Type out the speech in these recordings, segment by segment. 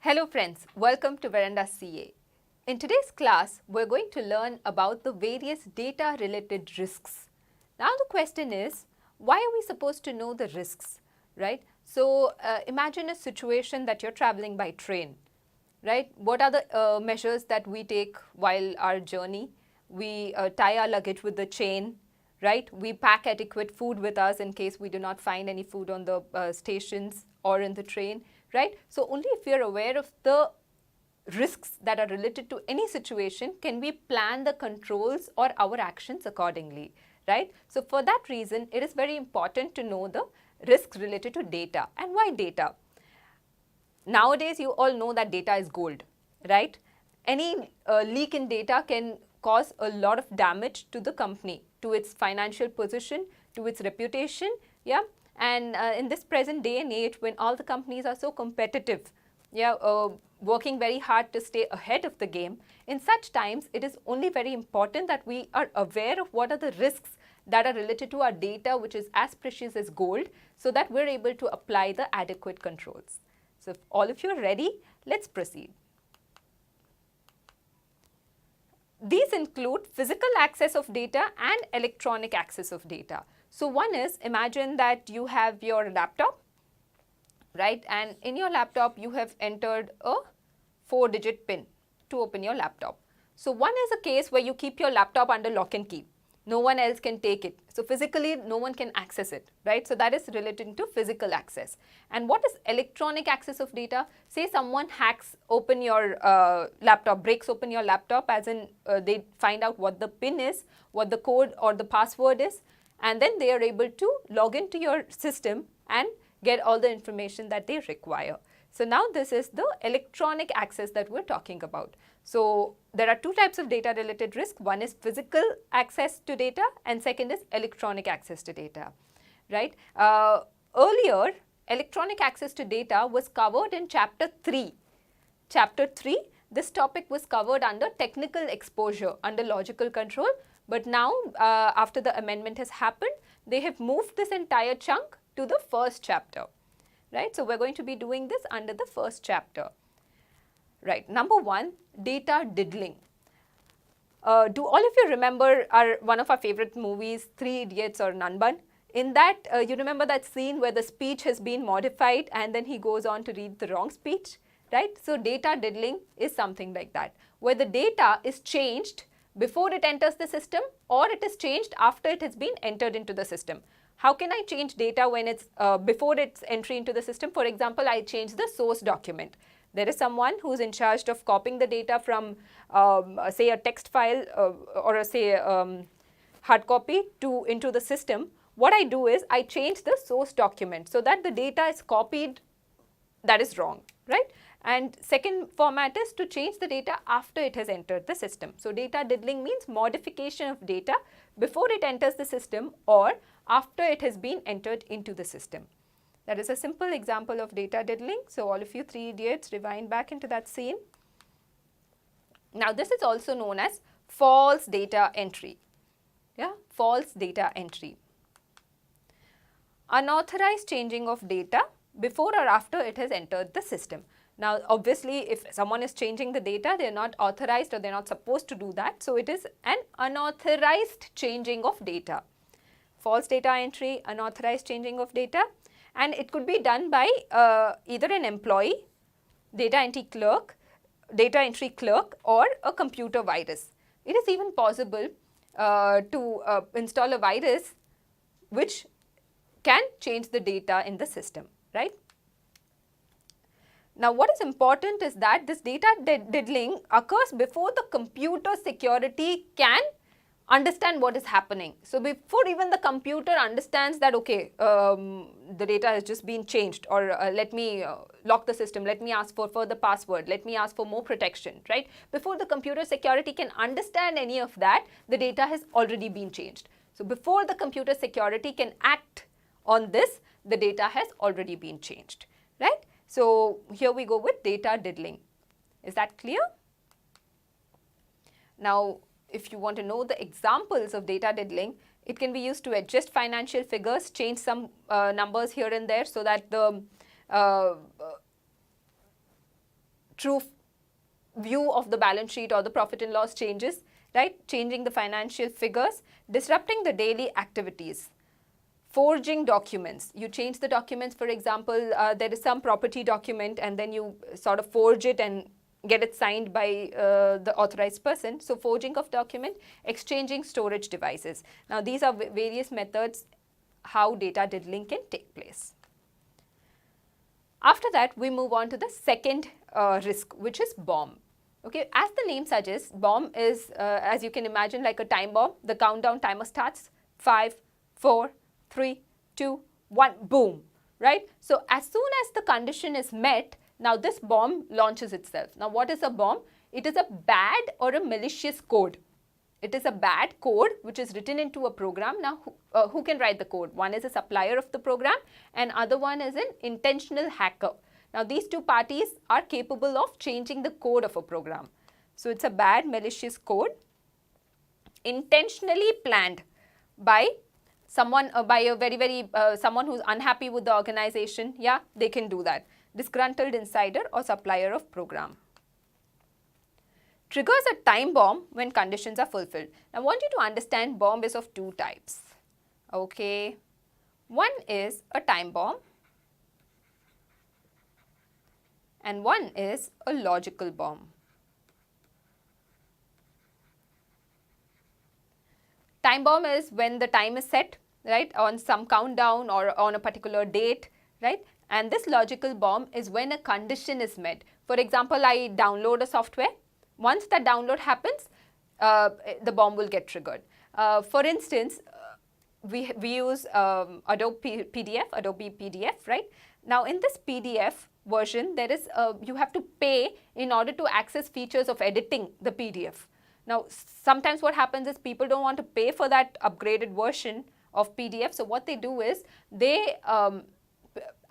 Hello friends, welcome to Veranda CA. In today's class, we're going to learn about the various data related risks. Now the question is, why are we supposed to know the risks, right? So imagine a situation that you're traveling by train, right? What are the measures that we take while our journey? We tie our luggage with the chain, right? We pack adequate food with us in case we do not find any food on the stations or in the train, right? So only if you're aware of the risks that are related to any situation can we plan the controls or our actions accordingly, right? So for that reason, it is very important to know the risks related to data. And why data? Nowadays, you all know that data is gold, right? Any leak in data can cause a lot of damage to the company, to its financial position, to its reputation, yeah. And in this present day and age, when all the companies are so competitive, yeah, working very hard to stay ahead of the game, in such times, it is only very important that we are aware of what are the risks that are related to our data, which is as precious as gold, so that we're able to apply the adequate controls. So if all of you are ready, let's proceed. These include physical access of data and electronic access of data. So one is, imagine that you have your laptop, right? And in your laptop, you have entered a 4-digit PIN to open your laptop. So one is a case where you keep your laptop under lock and key. No one else can take it. So physically, no one can access it, right? So that is related to physical access. And what is electronic access of data? Say someone hacks open your laptop, breaks open your laptop, as in they find out what the PIN is, what the code or the password is, and then they are able to log into your system and get all the information that they require. So now this is the electronic access that we're talking about. So there are two types of data related risk. One is physical access to data and second is electronic access to data, right? Earlier, electronic access to data was covered in chapter 3. Chapter 3, this topic was covered under technical exposure, under logical control. But now, after the amendment has happened, they have moved this entire chunk to the first chapter, right? So we're going to be doing this under the first chapter. Right, number one, data diddling. Do all of you remember one of our favorite movies, Three Idiots or Nanban? In that, you remember that scene where the speech has been modified and then he goes on to read the wrong speech, right? So data diddling is something like that, where the data is changed before it enters the system or it is changed after it has been entered into the system. How can I change data when it's before its entry into the system? For example, I change the source document. There is someone who's in charge of copying the data from, say, a text file or say hard copy into the system. What I do is I change the source document so that the data is copied that is wrong, right? And second format is to change the data after it has entered the system. So data diddling means modification of data before it enters the system or after it has been entered into the system. That is a simple example of data diddling. So all of you Three Idiots, rewind back into that scene. Now this is also known as false data entry. Yeah, false data entry. Unauthorized changing of data before or after it has entered the system. Now obviously if someone is changing the data, they are not authorized or they are not supposed to do that. So it is an unauthorized changing of data. False data entry, unauthorized changing of data. And it could be done by either an employee, data entry clerk, or a computer virus. It is even possible to install a virus which can change the data in the system, right? Now what is important is that this data diddling occurs before the computer security can understand what is happening. So before even the computer understands that, okay, the data has just been changed, or let me lock the system, let me ask for further password, let me ask for more protection, right? Before the computer security can understand any of that, the data has already been changed. So before the computer security can act on this, the data has already been changed, right? So here we go with data diddling. Is that clear? Now, if you want to know the examples of data diddling, it can be used to adjust financial figures, change some numbers here and there so that the true view of the balance sheet or the profit and loss changes, right? Changing the financial figures, disrupting the daily activities. Forging documents. You change the documents, for example, there is some property document and then you sort of forge it and get it signed by the authorized person. So forging of document, exchanging storage devices. Now these are various methods how data diddling can take place. After that, we move on to the second risk, which is bomb. Okay, as the name suggests, bomb is, as you can imagine, like a time bomb. The countdown timer starts, 5, 4, 3, 2, 1, boom, right? So as soon as the condition is met, now this bomb launches itself. Now what is a bomb? It is a bad or a malicious code. It is a bad code which is written into a program. Now who can write the code? One is a supplier of the program and other one is an intentional hacker. Now these two parties are capable of changing the code of a program. So it's a bad malicious code intentionally planned by someone, by a someone who's unhappy with the organization. Yeah, they can do that. Disgruntled insider or supplier of program. Triggers a time bomb when conditions are fulfilled. Now I want you to understand bomb is of two types. Okay. One is a time bomb and one is a logical bomb. Time bomb is when the time is set, right, on some countdown or on a particular date, right? And this logical bomb is when a condition is met. For example, I download a software. Once that download happens, the bomb will get triggered. For instance, we use Adobe PDF, right? Now in this PDF version, there is you have to pay in order to access features of editing the PDF. Now sometimes what happens is people don't want to pay for that upgraded version of PDF. So what they do is they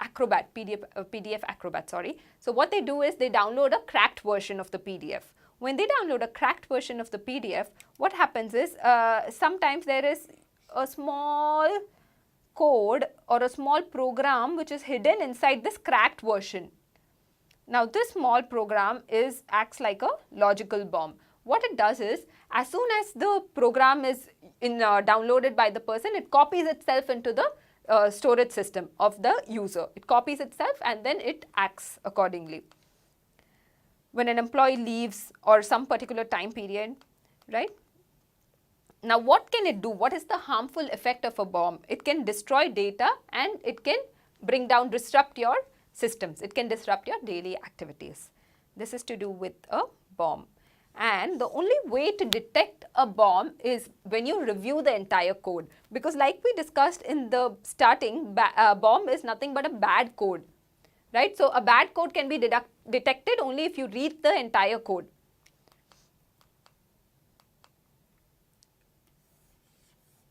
PDF Acrobat, sorry. So what they do is they download a cracked version of the PDF. When they download a cracked version of the PDF, what happens is sometimes there is a small code or a small program which is hidden inside this cracked version. Now this small program acts like a logical bomb. What it does is, as soon as the program is downloaded by the person, it copies itself into the storage system of the user. It copies itself and then it acts accordingly. When an employee leaves or some particular time period, right? Now what can it do? What is the harmful effect of a bomb? It can destroy data and it can disrupt your systems. It can disrupt your daily activities. This is to do with a bomb. And the only way to detect a bomb is when you review the entire code. Because like we discussed in the starting, bomb is nothing but a bad code. Right? So a bad code can be detected only if you read the entire code.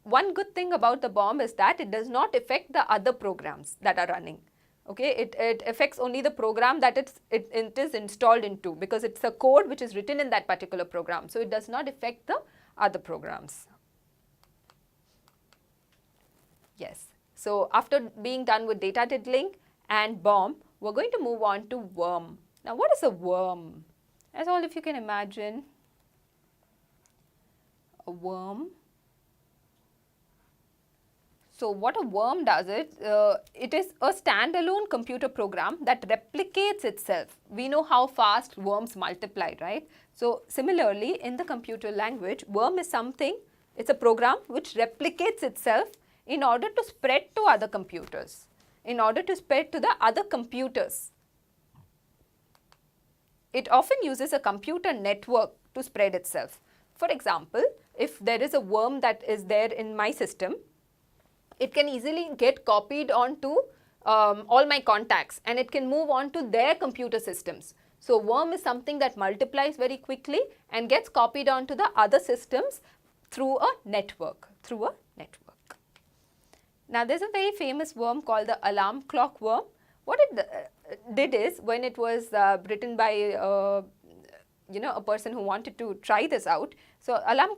One good thing about the bomb is that it does not affect the other programs that are running. Okay, it affects only the program that it is installed into, because it's a code which is written in that particular program. So it does not affect the other programs. Yes. So after being done with data diddling and bomb, we're going to move on to worm. Now what is a worm? As all if you can imagine, a worm. So what a worm does it is a standalone computer program that replicates itself. We know how fast worms multiply, right? So similarly, in the computer language, worm is something, it's a program which replicates itself in order to spread to other computers, in order to spread to the other computers. It often uses a computer network to spread itself. For example, if there is a worm that is there in my system, it can easily get copied onto all my contacts and it can move on to their computer systems. So worm is something that multiplies very quickly and gets copied onto the other systems through a network, Now there's a very famous worm called the alarm clock worm. What it did is, when it was written by a person who wanted to try this out. So alarm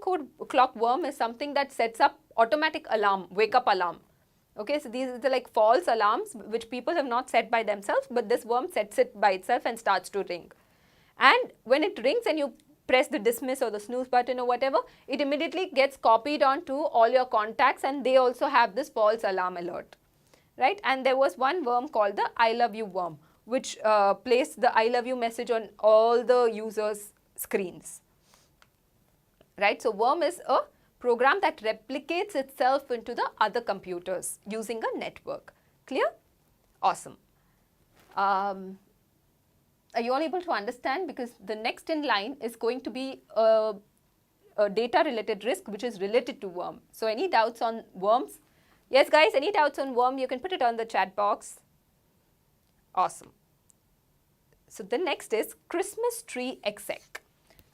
clock worm is something that sets up automatic alarm, wake up alarm. Okay, so these are like false alarms which people have not set by themselves, but this worm sets it by itself and starts to ring. And when it rings and you press the dismiss or the snooze button or whatever, it immediately gets copied onto all your contacts, and they also have this false alarm alert, right? And there was one worm called the I love you worm, which placed the I love you message on all the users' screens, right? So worm is a program that replicates itself into the other computers using a network. Clear? Awesome. Are you all able to understand? Because the next in line is going to be a data related risk which is related to worm. So any doubts on worms? Yes guys, any doubts on worm, you can put it on the chat box. Awesome. So the next is Christmas TreeExec.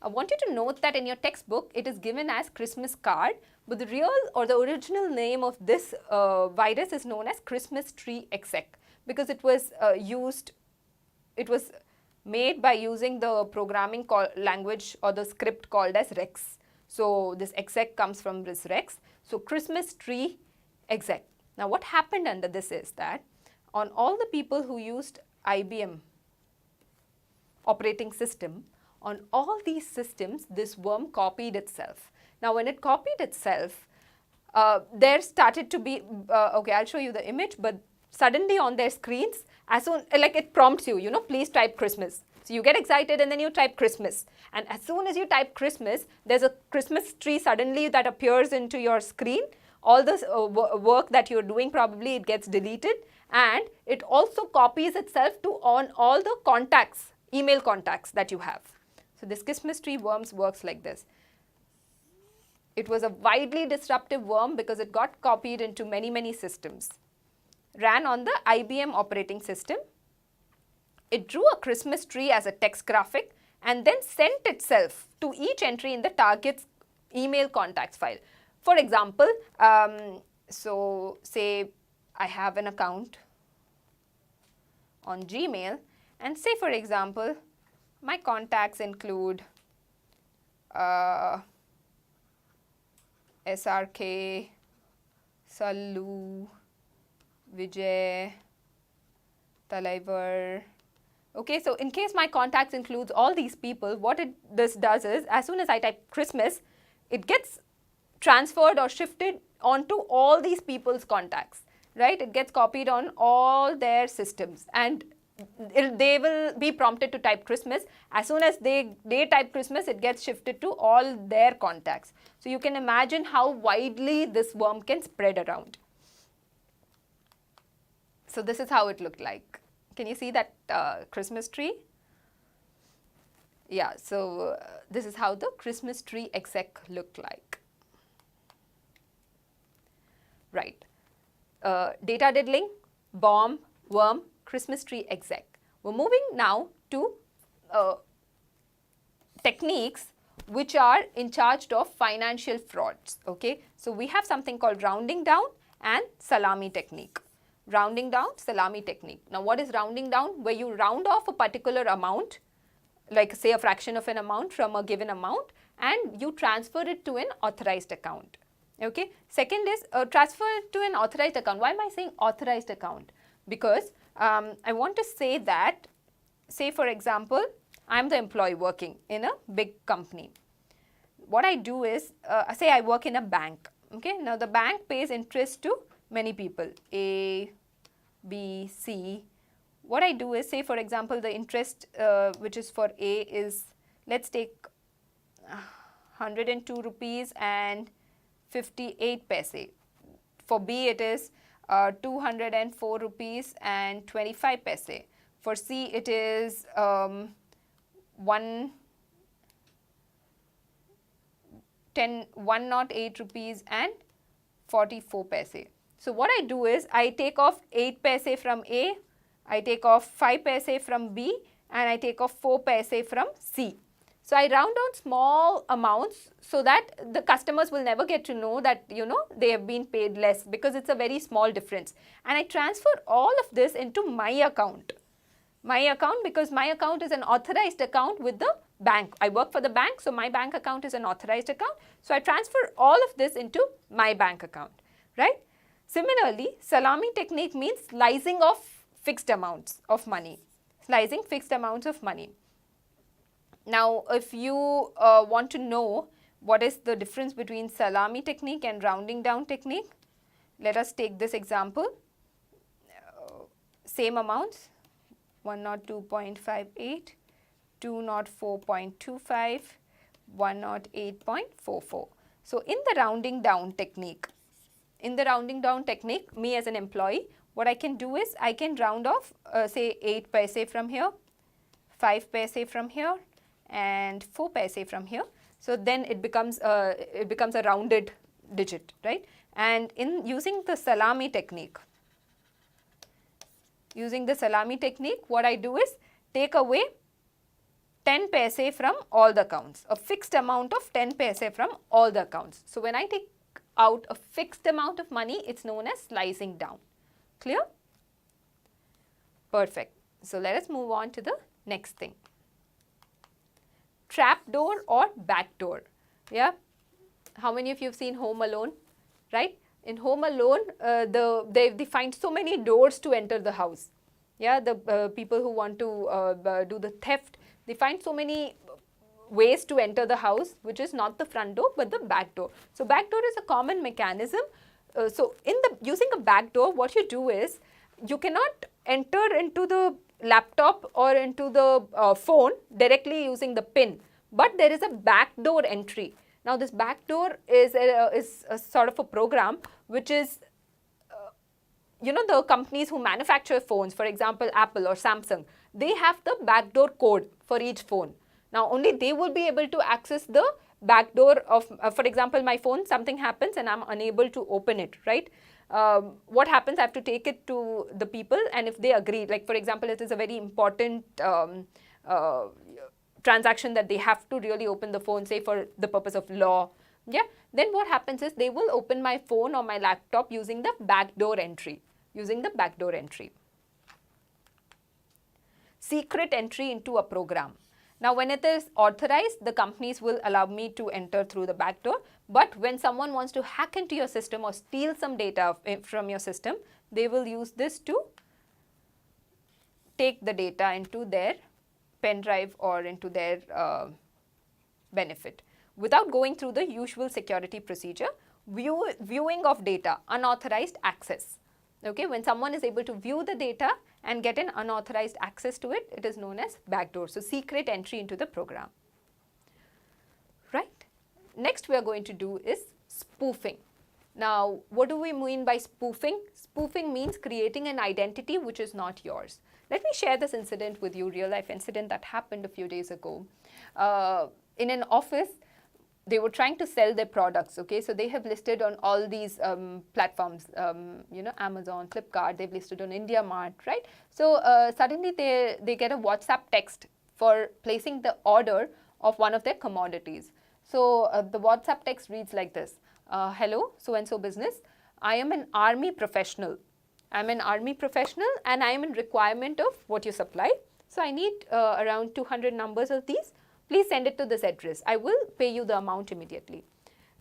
I want you to note that in your textbook it is given as Christmas card, but the real or the original name of this virus is known as Christmas TreeExec, because it was made by using the programming language or the script called as Rex. So this exec comes from this Rex. So Christmas TreeExec. Now what happened under this is that on all the people who used IBM operating system, on all these systems this worm copied itself. Now when it copied itself, there started to be, okay, I'll show you the image, but suddenly on their screens, as soon, like it prompts you, please type Christmas. So you get excited and then you type Christmas. And as soon as you type Christmas, there's a Christmas tree suddenly that appears into your screen. All this work that you're doing, probably it gets deleted, and it also copies itself to on all the contacts, email contacts that you have. So this Christmas tree worms works like this. It was a widely disruptive worm because it got copied into many, many systems. Ran on the IBM operating system. It drew a Christmas tree as a text graphic and then sent itself to each entry in the target's email contacts file. For example, so say I have an account on Gmail, and say for example, my contacts include SRK, Sallu, Vijay, Talaivar. Okay, so in case my contacts includes all these people, what this does is, as soon as I type Christmas, it gets transferred or shifted onto all these people's contacts, right? It gets copied on all their systems, and they will be prompted to type Christmas. As soon as they type Christmas, it gets shifted to all their contacts. So you can imagine how widely this worm can spread around. So this is how it looked like. Can you see that Christmas tree? Yeah, so this is how the Christmas TreeExec looked like. Right. Data diddling, bomb, worm, Christmas TreeExec. We're moving now to techniques which are in charge of financial frauds. Okay, so we have something called rounding down and salami technique. Rounding down, salami technique. Now what is rounding down? Where you round off a particular amount, like say a fraction of an amount from a given amount, and you transfer it to an authorized account. Okay. Second is transfer it to an authorized account. Why am I saying authorized account? Because I want to say that, say for example, I'm the employee working in a big company. What I do is, say I work in a bank. Okay. Now the bank pays interest to many people, A, B, C. What I do is, say for example, the interest which is for A is, let's take 102 rupees and 58 paise. For B it is 204 rupees and 25 paise. For C it is 108 rupees and 44 paise. So what I do is, I take off 8 paise from A, I take off 5 paise from B, and I take off 4 paise from C. So I round down small amounts so that the customers will never get to know that, they have been paid less, because it's a very small difference. And I transfer all of this into my account. My account, because my account is an authorized account with the bank. I work for the bank, so my bank account is an authorized account. So I transfer all of this into my bank account, right? Similarly, salami technique means slicing of fixed amounts of money. Slicing fixed amounts of money. Now, if you want to know what is the difference between salami technique and rounding down technique, let us take this example. Same amounts, 102.58, 204.25, 108.44. So, in the rounding down technique, me as an employee, what I can do is I can round off say 8 paise from here, 5 paise from here, and 4 paise from here. So then it becomes a rounded digit, right? And in using the salami technique, what I do is take away 10 paise from all the accounts, a fixed amount of 10 paise from all the accounts. So when I take out a fixed amount of money, it's known as slicing down. Clear? Perfect. So let us move on to the next thing. Trapdoor or backdoor. Yeah. How many of you have seen Home Alone? Right? In Home Alone, they find so many doors to enter the house. Yeah, the people who want to do the theft, they find so many ways to enter the house, which is not the front door but the back door. So backdoor is a common mechanism. So using a backdoor, what you do is you cannot enter into the laptop or into the phone directly using the pin, but there is a backdoor entry. Now this backdoor is a sort of a program which is the companies who manufacture phones, for example Apple or Samsung, they have the backdoor code for each phone. Now only they will be able to access the backdoor of, for example, my phone, something happens and I'm unable to open it, right? What happens, I have to take it to the people, and if they agree, like for example, it is a very important transaction that they have to really open the phone, say for the purpose of law, yeah, then what happens is they will open my phone or my laptop using the backdoor entry, Secret entry into a program. Now, when it is authorized, the companies will allow me to enter through the back door. But when someone wants to hack into your system or steal some data from your system, they will use this to take the data into their pen drive or into their benefit. Without going through the usual security procedure, viewing of data, unauthorized access. Okay, when someone is able to view the data and get an unauthorized access to it, it is known as backdoor. So secret entry into the program. Right? Next we are going to do is spoofing. Now, what do we mean by spoofing? Spoofing means creating an identity which is not yours. Let me share this incident with you, real life incident that happened a few days ago. In an office, they were trying to sell their products, okay? So they have listed on all these platforms, Amazon, Flipkart, they've listed on IndiaMart, right? So suddenly they get a WhatsApp text for placing the order of one of their commodities. So the WhatsApp text reads like this, hello, so-and-so business, I am an army professional. I'm an army professional and I am in requirement of what you supply. So I need around 200 numbers of these. Please send it to this address. I will pay you the amount immediately.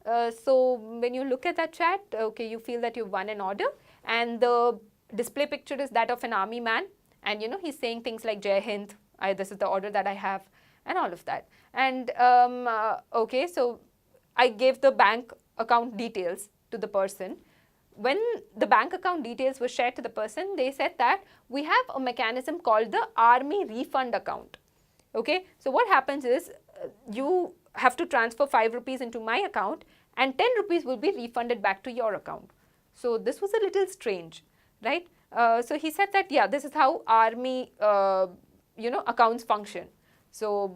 So when you look at that chat, okay, you feel that you've won an order, and the display picture is that of an army man, and he's saying things like Jai Hind, this is the order that I have, and all of that. And okay, so I gave the bank account details to the person. When the bank account details were shared to the person, they said that we have a mechanism called the army refund account. Okay, so what happens is you have to transfer 5 rupees into my account and 10 rupees will be refunded back to your account. So this was a little strange, right? So he said that, yeah, this is how army, accounts function. So,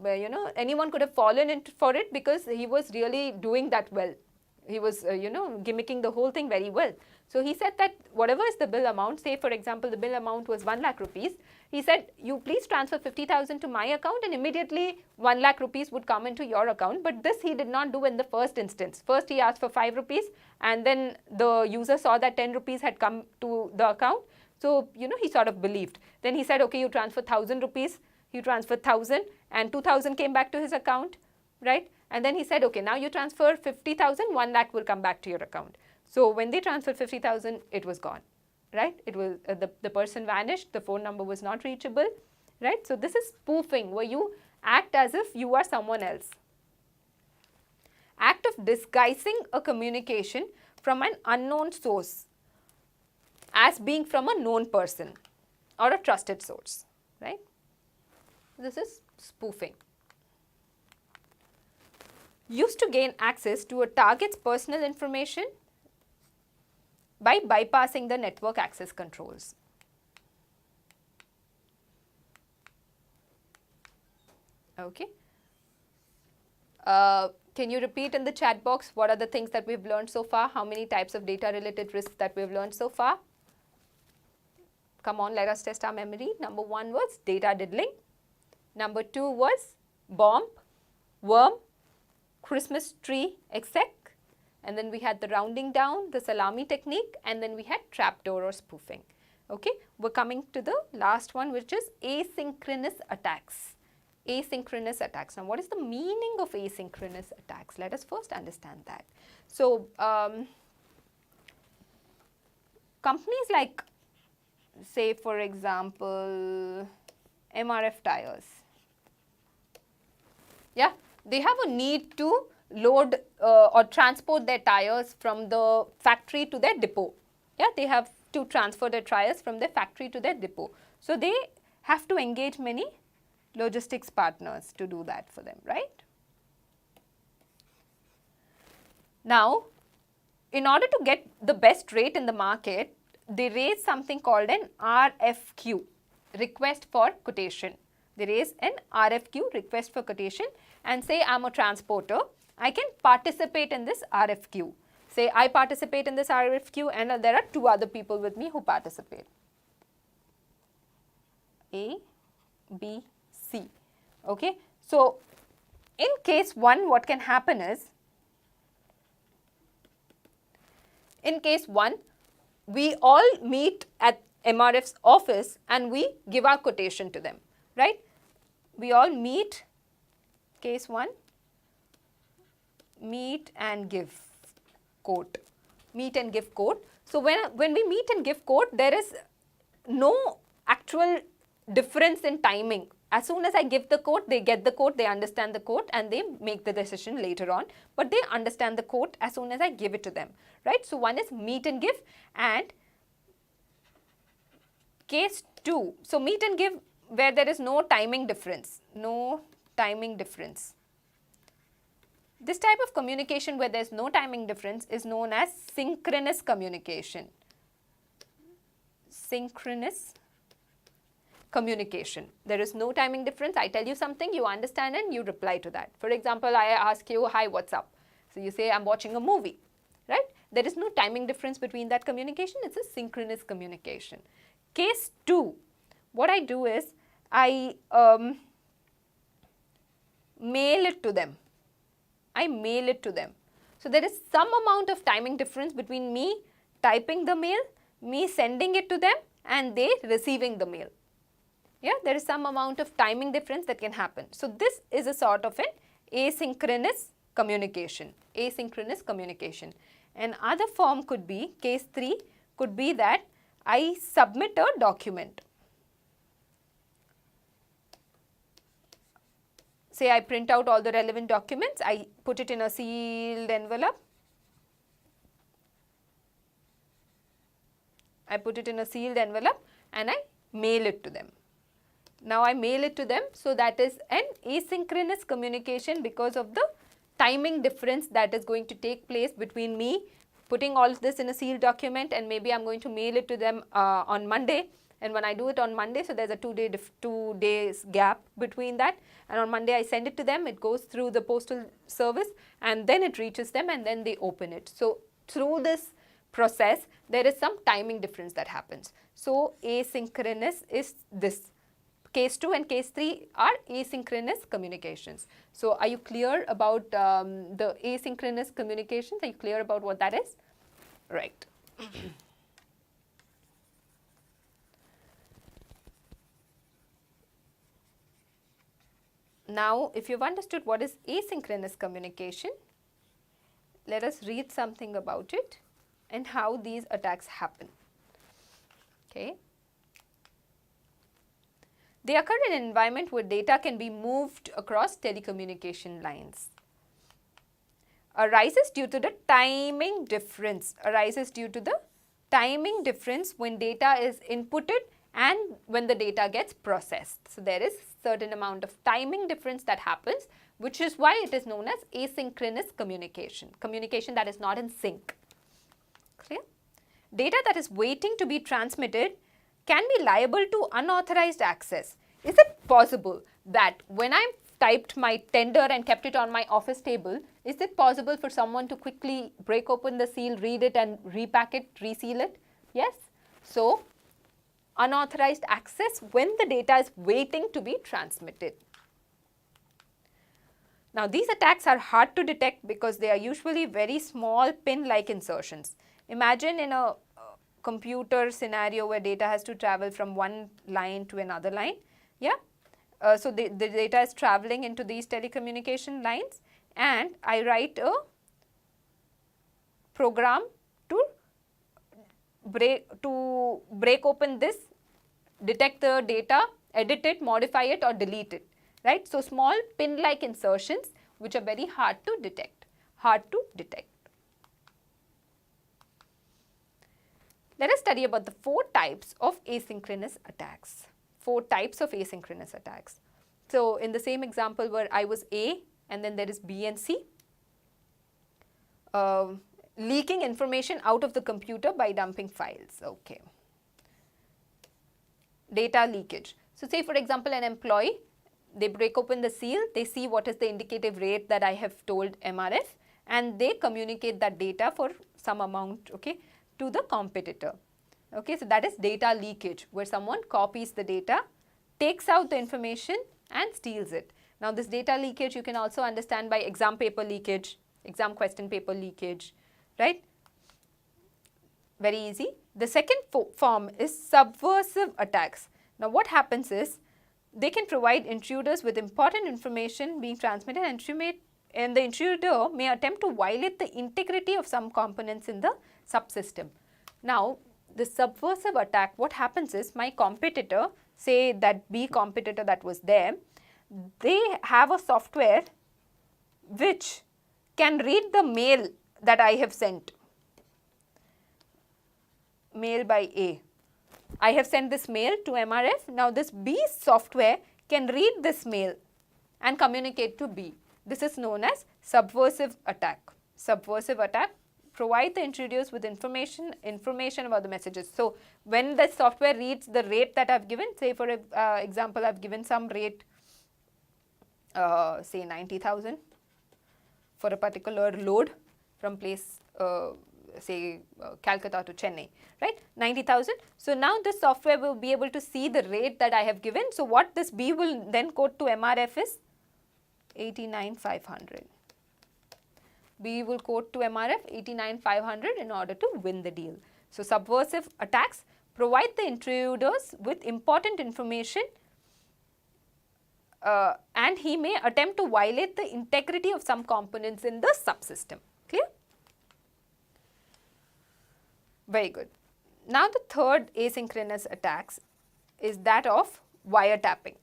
anyone could have fallen into for it because he was really doing that well. He was, gimmicking the whole thing very well. So he said that whatever is the bill amount, say for example, the bill amount was 1 lakh rupees. He said, you please transfer 50,000 to my account and immediately 1 lakh rupees would come into your account. But this he did not do in the first instance. First he asked for 5 rupees and then the user saw that 10 rupees had come to the account. So, he sort of believed. Then he said, okay, you transfer 1,000 rupees. You transferred 1,000 and 2,000 came back to his account, right? And then he said, okay, now you transfer 50,000, 1 lakh will come back to your account. So when they transferred 50,000, it was gone, right? It was the person vanished, the phone number was not reachable, right? So this is spoofing, where you Act as if you are someone else. Act of disguising a communication from an unknown source as being from a known person or a trusted source, right? This is spoofing. Used to gain access to a target's personal information by bypassing the network access controls. Okay. Can you repeat in the chat box what are the things that we've learned so far? How many types of data related risks that we've learned so far? Come on, let us test our memory. Number 1 was data diddling. Number 2 was bomb, worm, Christmas tree exec. And then we had the rounding down, the salami technique, and then we had trapdoor or spoofing. Okay, we're coming to the last one, which is asynchronous attacks. Asynchronous attacks. Now, what is the meaning of asynchronous attacks? Let us first understand that. So, companies like, say for example, MRF tires, yeah, they have a need to load or transport their tires from the factory to their depot. Yeah, they have to transfer their tires from their factory to their depot. So, they have to engage many logistics partners to do that for them, right? Now, in order to get the best rate in the market, they raise something called an RFQ, request for quotation. They raise an RFQ, request for quotation, and say I'm a transporter, I can participate in this RFQ. Say I participate in this RFQ and there are 2 other people with me who participate. A, B, C. Okay. So, in case 1, what can happen is, in case 1, we all meet at MRF's office and we give our quotation to them, right? We all meet, case 1, meet and give quote, meet and give quote. So, when we meet and give quote, there is no actual difference in timing. As soon as I give the quote, they get the quote, they understand the quote and they make the decision later on, but they understand the quote as soon as I give it to them, right. So, one is meet and give, and case 2, so meet and give where there is no timing difference, no timing difference. This type of communication where there is no timing difference is known as synchronous communication. Synchronous communication. There is no timing difference. I tell you something, you understand and you reply to that. For example, I ask you, hi, what's up? So, you say, I'm watching a movie, right? There is no timing difference between that communication. It's a synchronous communication. Case 2, what I do is, I mail it to them. I mail it to them. So, there is some amount of timing difference between me typing the mail, me sending it to them and they receiving the mail. Yeah, there is some amount of timing difference that can happen. So, this is a sort of an asynchronous communication, asynchronous communication. Another form could be, case 3 could be that I submit a document. Say I print out all the relevant documents, I put it in a sealed envelope. I put it in a sealed envelope and I mail it to them. Now, I mail it to them, so that is an asynchronous communication because of the timing difference that is going to take place between me putting all of this in a sealed document and maybe I am going to mail it to them on Monday, and when I do it on Monday, so there is a 2 days gap between that, and on Monday I send it to them, it goes through the postal service and then it reaches them and then they open it. So, through this process there is some timing difference that happens. So, asynchronous is this. Case 2 and case 3 are asynchronous communications. So, are you clear about the asynchronous communications? Are you clear about what that is? Right. Now, if you've understood what is asynchronous communication, let us read something about it and how these attacks happen. Okay. They occur in an environment where data can be moved across telecommunication lines. Arises due to the timing difference. Arises due to the timing difference when data is inputted and when the data gets processed. So there is certain amount of timing difference that happens, which is why it is known as asynchronous communication. Communication that is not in sync. Clear? Data that is waiting to be transmitted can be liable to unauthorized access. Is it possible that when I typed my tender and kept it on my office table, is it possible for someone to quickly break open the seal, read it and repack it, reseal it? Yes. So, unauthorized access when the data is waiting to be transmitted. Now, these attacks are hard to detect because they are usually very small pin-like insertions. Imagine in a computer scenario where data has to travel from one line to another line. Yeah. So, the data is traveling into these telecommunication lines and I write a program to break open this, detect the data, edit it, modify it or delete it, right. So, small pin-like insertions which are very hard to detect, Let us study about the 4 types of asynchronous attacks. 4 types of asynchronous attacks. So, in the same example where I was A and then there is B and C, leaking information out of the computer by dumping files. Okay. Data leakage. So, say for example an employee, they break open the seal, they see what is the indicative rate that I have told MRF and they communicate that data for some amount, okay, to the competitor. Okay, so that is data leakage where someone copies the data, takes out the information and steals it. Now, this data leakage you can also understand by exam paper leakage, exam question paper leakage, right? Very easy. The second form is subversive attacks. Now, what happens is they can provide intruders with important information being transmitted and the intruder may attempt to violate the integrity of some components in the subsystem. Now, the subversive attack, what happens is my competitor, say that B competitor that was there, they have a software which can read the mail that I have sent, mail by A. I have sent this mail to MRF. Now, this B software can read this mail and communicate to B. This is known as subversive attack. Subversive attack, provide the intruders with information about the messages. So, when the software reads the rate that I have given, say for example, I have given some rate, say 90,000 for a particular load from place, say Calcutta to Chennai, right, 90,000. So, now this software will be able to see the rate that I have given. So, what this B will then quote to MRF is 89,500. B will quote to MRF 89,500 in order to win the deal. So, subversive attacks provide the intruders with important information and he may attempt to violate the integrity of some components in the subsystem. Clear? Very good. Now, the third asynchronous attacks is that of wiretapping.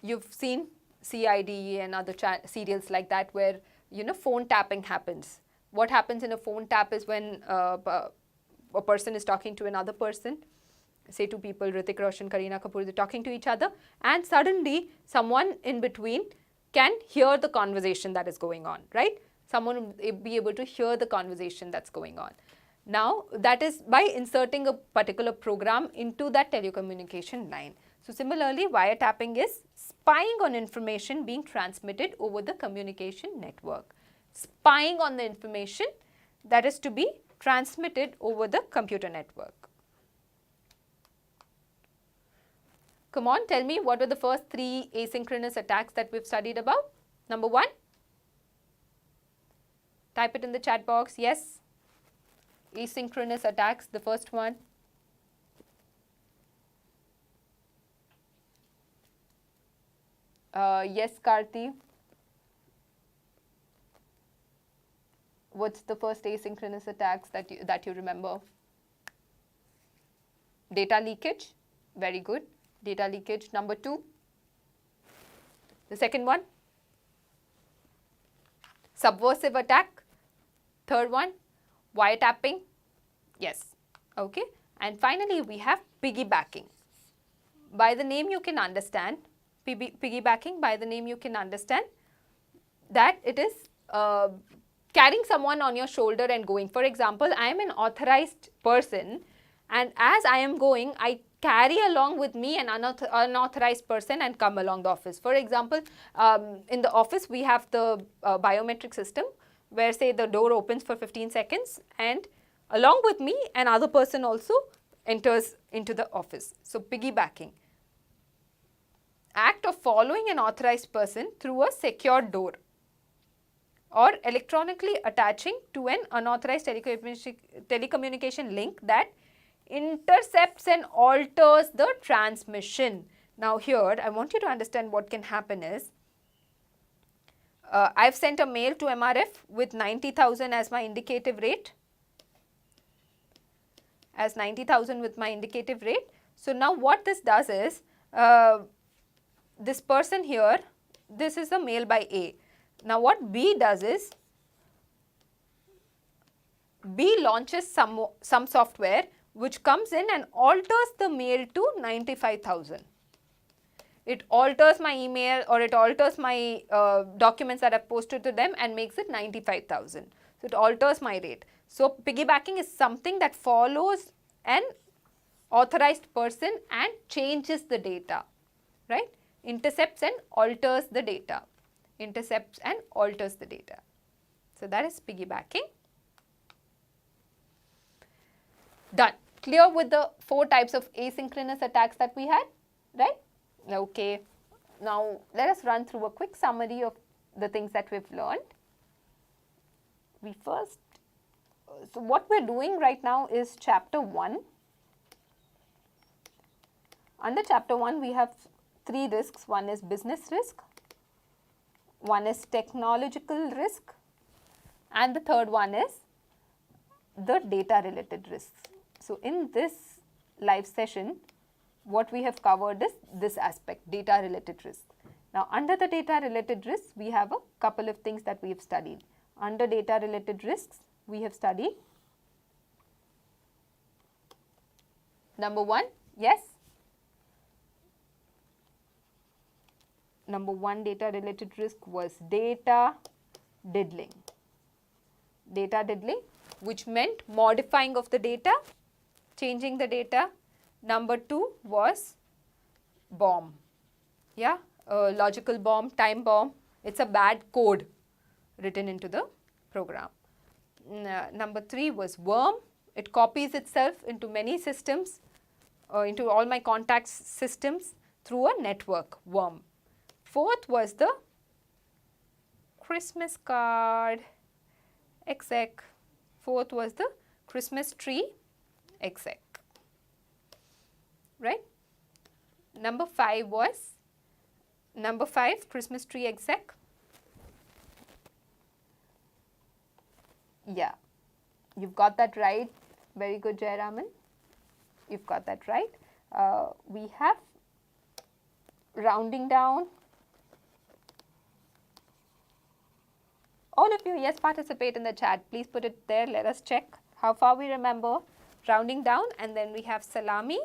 You've seen CID and other serials like that where phone tapping happens. What happens in a phone tap is when a person is talking to another person, say 2 people, Hrithik Roshan, Kareena Kapoor, they're talking to each other and suddenly someone in between can hear the conversation that is going on, right? Someone will be able to hear the conversation that's going on. Now, that is by inserting a particular program into that telecommunication line. So, similarly, wiretapping is spying on information being transmitted over the communication network. Spying on the information that is to be transmitted over the computer network. Come on, tell me what were the first 3 asynchronous attacks that we've studied about? Number 1, type it in the chat box. Yes, asynchronous attacks, the first one. Yes, Karthi. What's the first asynchronous attacks that you remember? Data leakage. Very good. Data leakage. Number 2. The second one, subversive attack. Third one, wiretapping. Yes. Okay. And finally, we have piggybacking. By the name you can understand, piggybacking, by the name you can understand that it is carrying someone on your shoulder and going. For example, I am an authorized person, and as I am going, I carry along with me an unauthorized person and come along the office. For example, in the office we have the biometric system where, say, the door opens for 15 seconds and along with me another person also enters into the office. So, piggybacking. Act of following an authorized person through a secured door or electronically attaching to an unauthorized telecommunication link that intercepts and alters the transmission. Now here I want you to understand what can happen is, I've sent a mail to MRF with 90,000 as my indicative rate, with my indicative rate. So now what this does is, this person here, this is the mail by A. Now what B does is, B launches some software which comes in and alters the mail to 95,000. It alters my email or it alters my documents that I've posted to them and makes it 95,000. So it alters my rate. So piggybacking is something that follows an authorized person and changes the data, right? Intercepts and alters the data. Intercepts and alters the data. So that is piggybacking. Done. Clear with the 4 types of asynchronous attacks that we had, right? Okay. Now let us run through a quick summary of the things that we've learned. So what we're doing right now is chapter 1. Under chapter 1 we have 3 risks. One is business risk, one is technological risk, and the third one is the data related risks. So in this live session, what we have covered is this aspect, data related risk. Now under the data related risks, we have a couple of things that we have studied. Under data related risks, we have studied number 1, yes? Number 1 data related risk was data diddling. Data diddling, which meant modifying of the data, changing the data. Number 2 was bomb. Yeah, logical bomb, time bomb. It's a bad code written into the program. Number 3 was worm. It copies itself into many systems, into all my contacts systems through a network, worm. 4th was the Christmas card exec. 4th was the Christmas tree exec, right? Number 5 was, Christmas tree exec. Yeah, you've got that right. Very good, Jayaraman. You've got that right. We have rounding down. All of you, yes, participate in the chat. Please put it there. Let us check how far we remember. Rounding down, and then we have salami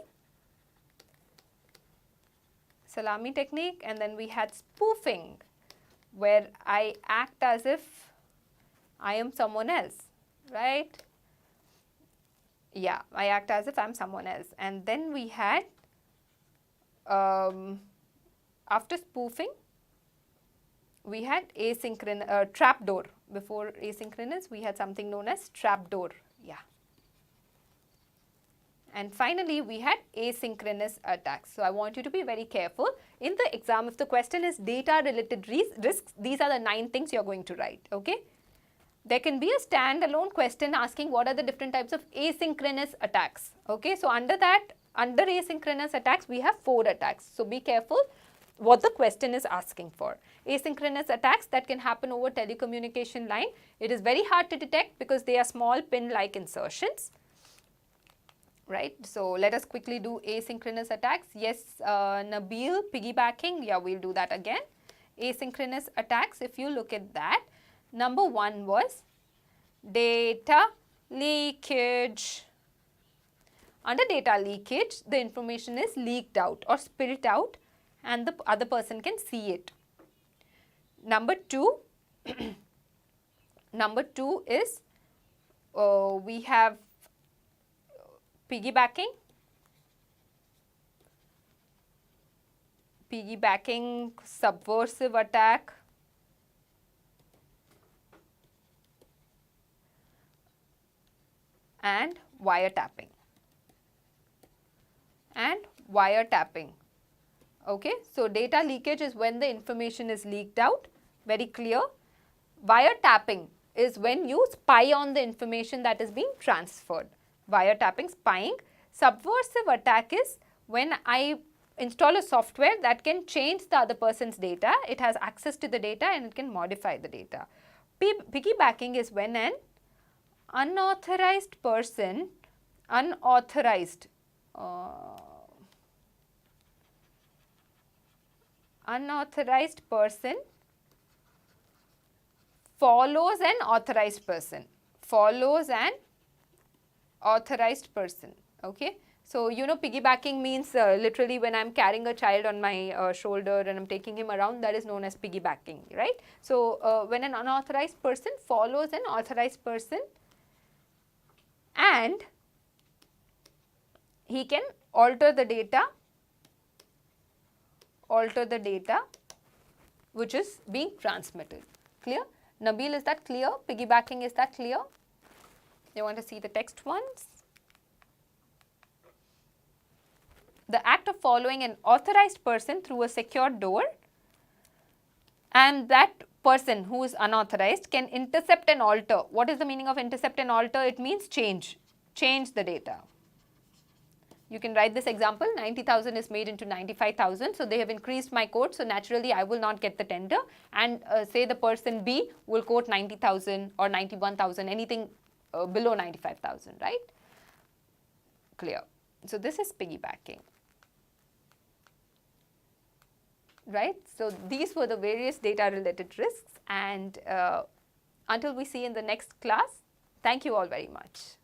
technique, and then we had spoofing, where I act as if I am someone else, right? Yeah, I act as if I'm someone else. And then we had, after spoofing, we had asynchronous, trapdoor. Before asynchronous, we had something known as trapdoor. Yeah. And finally, we had asynchronous attacks. So I want you to be very careful. In the exam, if the question is data related risks, these are the 9 things you're going to write, okay? There can be a standalone question asking what are the different types of asynchronous attacks, okay? So under asynchronous attacks, we have 4 attacks. So be careful what the question is asking for. Asynchronous attacks that can happen over telecommunication line. It is very hard to detect because they are small pin-like insertions. right? So let us quickly do asynchronous attacks. Yes, Nabil, piggybacking, yeah, we'll do that again. Asynchronous attacks, if you look at that, number one was data leakage. Under data leakage, the information is leaked out or spilt out and the other person can see it. Number two, number two is we have piggybacking. Piggybacking, subversive attack, and wiretapping. And wiretapping. Okay, so data leakage is when the information is leaked out, very clear. Wiretapping is when you spy on the information that is being transferred. Wiretapping, spying. Subversive attack is when I install a software that can change the other person's data. It has access to the data and it can modify the data. Piggybacking is when an unauthorized person, unauthorized person follows an authorized person, follows an authorized person, okay. So, you know, piggybacking means literally when I am carrying a child on my shoulder and I am taking him around, that is known as piggybacking, right. So, when an unauthorized person follows an authorized person and he can alter the data which is being transmitted. Clear? Nabil, is that clear? Piggybacking, is that clear? You want to see the text ones? The act of following an authorized person through a secured door, and that person who is unauthorized can intercept and alter. What is the meaning of intercept and alter? It means change the data. You can write this example, 90,000 is made into 95,000. So, they have increased my quote. So, naturally, I will not get the tender and say the person B will quote 90,000 or 91,000, anything below 95,000, right? Clear. So, this is piggybacking, right? So, these were the various data related risks, and until we see in the next class, thank you all very much.